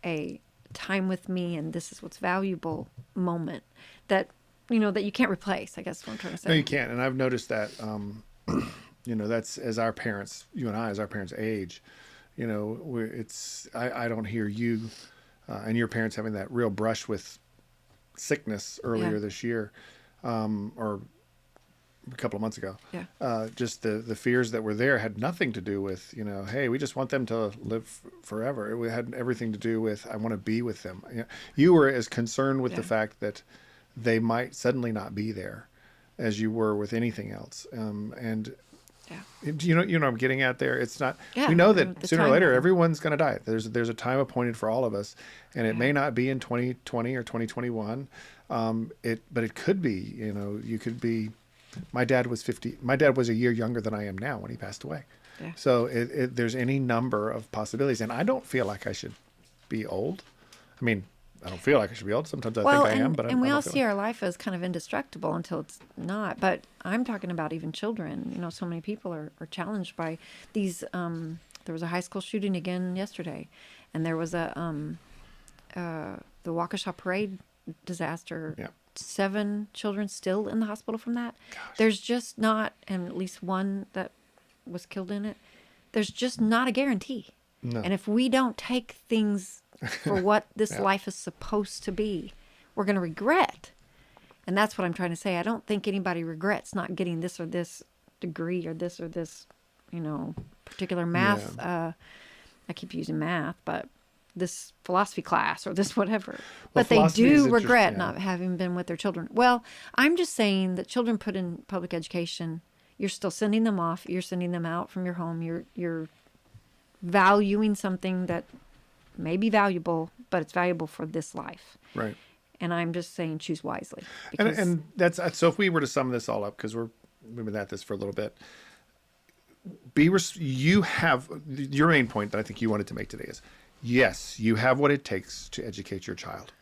a time with me and this is what's valuable moment that, that you can't replace, I guess is what I'm trying to say. No, you can't. And I've noticed that, that's as our parents, you and I, as our parents age, I don't hear you and your parents having that real brush with sickness earlier this year, or a couple of months ago. Yeah. Just the fears that were there had nothing to do with, hey, we just want them to live forever. It had everything to do with, I want to be with them. You were as concerned with the fact that they might suddenly not be there as you were with anything else. And you know what I'm getting at there? It's not, we know that sooner or later, everyone's going to die. There's a time appointed for all of us, and it may not be in 2020 or 2021. But it could be, you could be, my dad was 50. My dad was a year younger than I am now when he passed away. Yeah. So there's any number of possibilities, and I don't feel like I should be old. I mean, I don't feel like I should be old. Sometimes I think I am, but I don't we all feel see our life as kind of indestructible until it's not. But I'm talking about even children. So many people are challenged by these. There was a high school shooting again yesterday, and there was the Waukesha parade disaster. Yeah. 7 children still in the hospital from that. Gosh. There's just not, and at least one that was killed in it. There's just not a guarantee. No. And if we don't take things for what this life is supposed to be, we're going to regret. And that's what I'm trying to say. I don't think anybody regrets not getting this or this degree or this, particular math. Yeah. I keep using math, but this philosophy class or this whatever. Well, but they do regret not having been with their children. Well, I'm just saying that children put in public education, you're still sending them off. You're sending them out from your home. You're valuing something that may be valuable, but it's valuable for this life. Right. And I'm just saying choose wisely. And that's, so if we were to sum this all up, because we've been at this for a little bit, you have, your main point that I think you wanted to make today is, yes, you have what it takes to educate your child.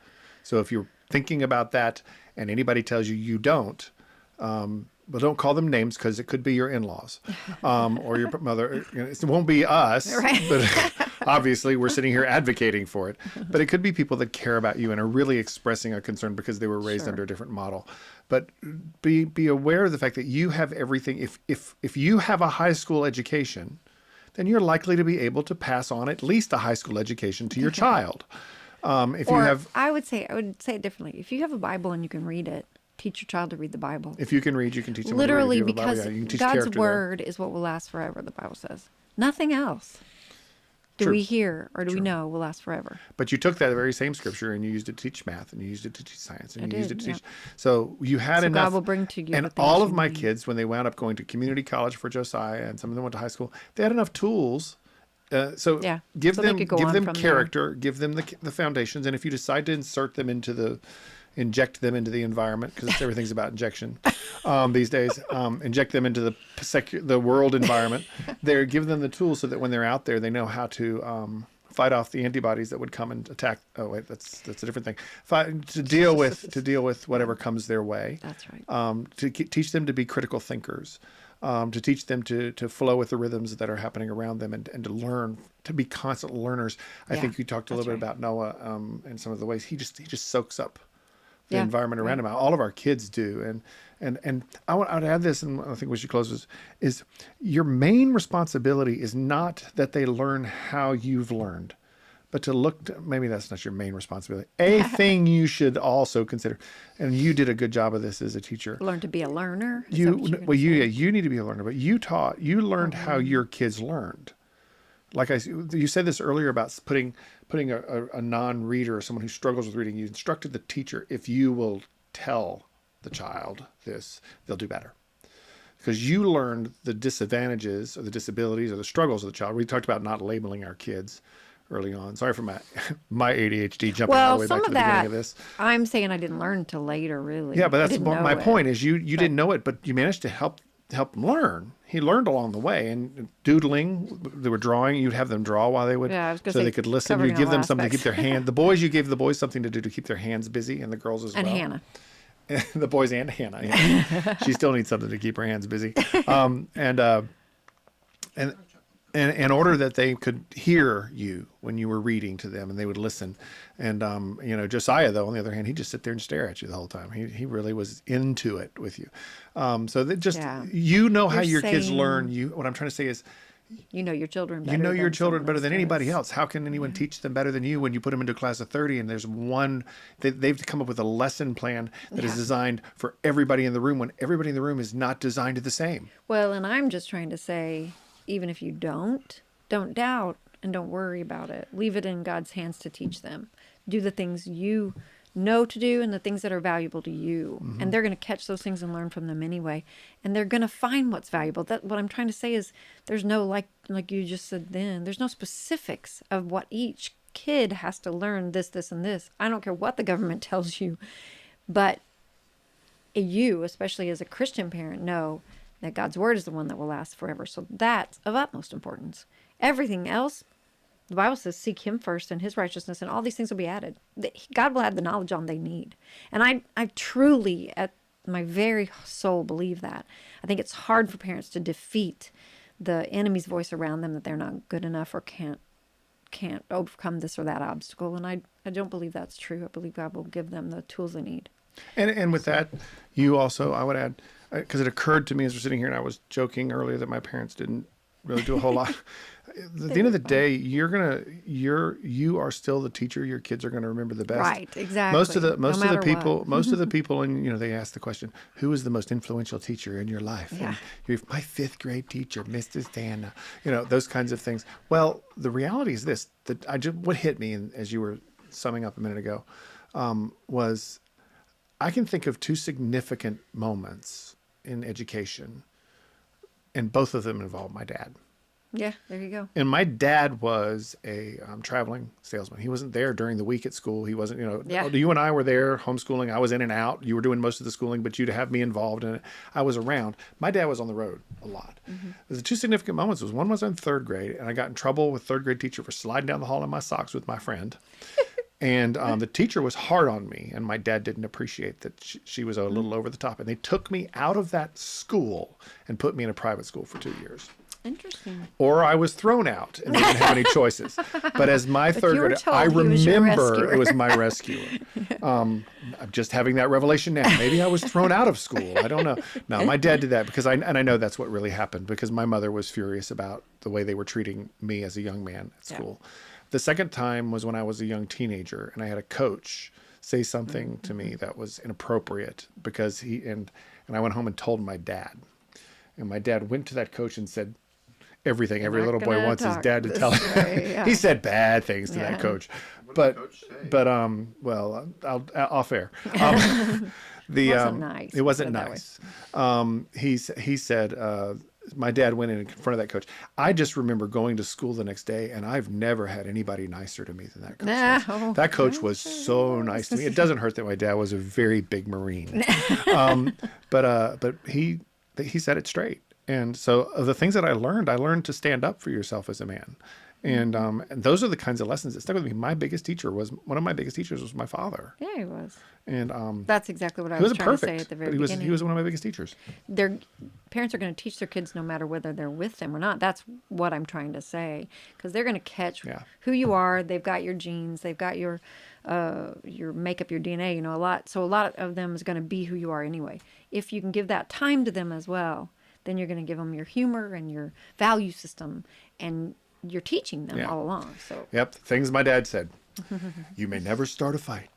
So if you're thinking about that and anybody tells you don't, well, don't call them names because it could be your in-laws or your mother. It won't be us, right. But obviously we're sitting here advocating for it. But it could be people that care about you and are really expressing a concern because they were raised under a different model. But be aware of the fact that you have everything. If you have a high school education, then you're likely to be able to pass on at least a high school education to your child. I would say it differently. If you have a Bible and you can read it, teach your child to read the Bible. If you can read, you can teach them literally to read. Because God's word is what will last forever, the Bible says. Nothing else do we hear or do we know will last forever. But you took that very same scripture and you used it to teach math and you used it to teach science and you used it to teach. So you had enough. God will bring to you. And all of my kids, when they wound up going to community college for Josiah and some of them went to high school, they had enough tools. Give them character, give them the foundations. And if you decide to inject them into the environment, because everything's about injection these days. Inject them into the world environment. Give them the tools so that when they're out there, they know how to fight off the antibodies that would come and attack. Oh wait, that's a different thing. To deal with whatever comes their way. That's right. To teach them to be critical thinkers. To teach them to flow with the rhythms that are happening around them and to learn, to be constant learners. I think you talked a little bit about Noah and some of the ways he just soaks up the environment around him. All of our kids do. And I would add this, and I think we should close this, is your main responsibility is not that they learn how you've learned, but to maybe that's not your main responsibility. A thing you should also consider, and you did a good job of this as a teacher. Learn to be a learner. You need to be a learner, but you learned how your kids learned. Like you said this earlier about putting a non-reader or someone who struggles with reading. You instructed the teacher, if you will tell the child this, they'll do better. Because you learned the disadvantages or the disabilities or the struggles of the child. We talked about not labeling our kids early on. Sorry for my ADHD jumping all the way back to the beginning of this. I'm saying I didn't learn until later, really. Yeah, but that's my point is you didn't know it, but you managed to help him learn. He learned along the way, and doodling, they were drawing. You'd have them draw while they would, so they could listen. You'd give them something to keep their hand. You gave the boys something to do to keep their hands busy, and the girls as well. And Hannah. the boys and Hannah. Yeah. She still needs something to keep her hands busy. And in order that they could hear you when you were reading to them and they would listen. And, Josiah, though, on the other hand, he'd just sit there and stare at you the whole time. He really was into it with you. So that just, how your kids learn. What I'm trying to say is, you know your children better. You know your children better than anybody kids. else. How can anyone teach them better than you when you put them into a class of 30 and there's one, they've come up with a lesson plan that is designed for everybody in the room when everybody in the room is not designed the same. Well, and I'm just trying to say, even if you don't doubt and don't worry about it. Leave it in God's hands to teach them. Do the things you know to do and the things that are valuable to you. Mm-hmm. And they're going to catch those things and learn from them anyway. And they're going to find what's valuable. That what I'm trying to say is there's no, like you just said then, there's no specifics of what each kid has to learn this, and this. I don't care what the government tells you. But you, especially as a Christian parent, know that God's word is the one that will last forever. So that's of utmost importance. Everything else, the Bible says, seek him first and his righteousness, and all these things will be added. God will add the knowledge on they need. And I truly, at my very soul, believe that. I think it's hard for parents to defeat the enemy's voice around them that they're not good enough or can't overcome this or that obstacle. And I don't believe that's true. I believe God will give them the tools they need. And with that, you also, I would add, because it occurred to me as we're sitting here, and I was joking earlier that my parents didn't really do a whole lot. At the end of the day, you are still the teacher. Your kids are going to remember the best. Right, exactly. Most of the people, and they ask the question, who was the most influential teacher in your life? Yeah. And my 5th grade teacher, Mrs. Dana. Those kinds of things. Well, the reality is this: what hit me, and as you were summing up a minute ago, was I can think of 2 significant moments in education, and both of them involve my dad. Yeah, there you go. And my dad was a traveling salesman. He wasn't there during the week at school. He wasn't, you and I were there homeschooling. I was in and out. You were doing most of the schooling, but you'd have me involved in it. I was around. My dad was on the road a lot. Mm-hmm. The 2 significant moments one was in 3rd grade, and I got in trouble with 3rd grade teacher for sliding down the hall in my socks with my friend. And the teacher was hard on me, and my dad didn't appreciate that she was a little over the top. And they took me out of that school and put me in a private school for 2 years. Interesting. Or I was thrown out and didn't have any choices. But as my 3rd grader, I remember it was my rescuer. I'm just having that revelation now. Maybe I was thrown out of school. I don't know. No, my dad did that because I know that's what really happened, because my mother was furious about the way they were treating me as a young man at school. Yeah. The second time was when I was a young teenager, and I had a coach say something to me that was inappropriate because and I went home and told my dad. And my dad went to that coach and said everything every little boy wants his dad to tell him. Yeah. He said bad things to that coach. But I'll off air. It wasn't nice. It wasn't nice. He said, my dad went in front of that coach. I just remember going to school the next day, and I've never had anybody nicer to me than that coach. No. That coach was so nice to me. It doesn't hurt that my dad was a very big Marine. But he said it straight. And so the things that I learned to stand up for yourself as a man. And those are the kinds of lessons that stuck with me. One of my biggest teachers was my father. Yeah, he was. And that's exactly what I was trying to say at the very beginning. He was one of my biggest teachers. Their parents are going to teach their kids no matter whether they're with them or not. That's what I'm trying to say, because they're going to catch who you are. They've got your genes. They've got your makeup, your DNA. A lot. So a lot of them is going to be who you are anyway. If you can give that time to them as well, then you're going to give them your humor and your value system, and you're teaching them all along. So things my dad said. You may never start a fight,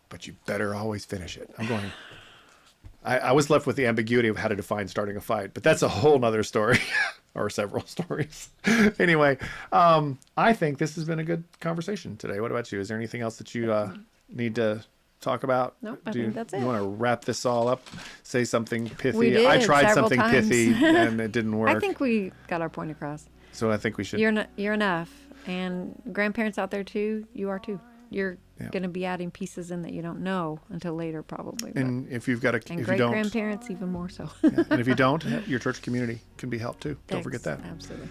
but you better always finish it. I'm going. I was left with the ambiguity of how to define starting a fight, but that's a whole nother story, or several stories. Anyway, I think this has been a good conversation today. What about you? Is there anything else that you need to talk about? Nope, I think that's it. You want to wrap this all up? Say something pithy? We did, I tried several something times. pithy and it didn't work. I think we got our point across. So I think we should. You're enough. And grandparents out there too, you are too. You're going to be adding pieces in that you don't know until later, probably. And if you've got great grandparents, even more so. And if you don't, your church community can be helped too. Don't forget that. Absolutely.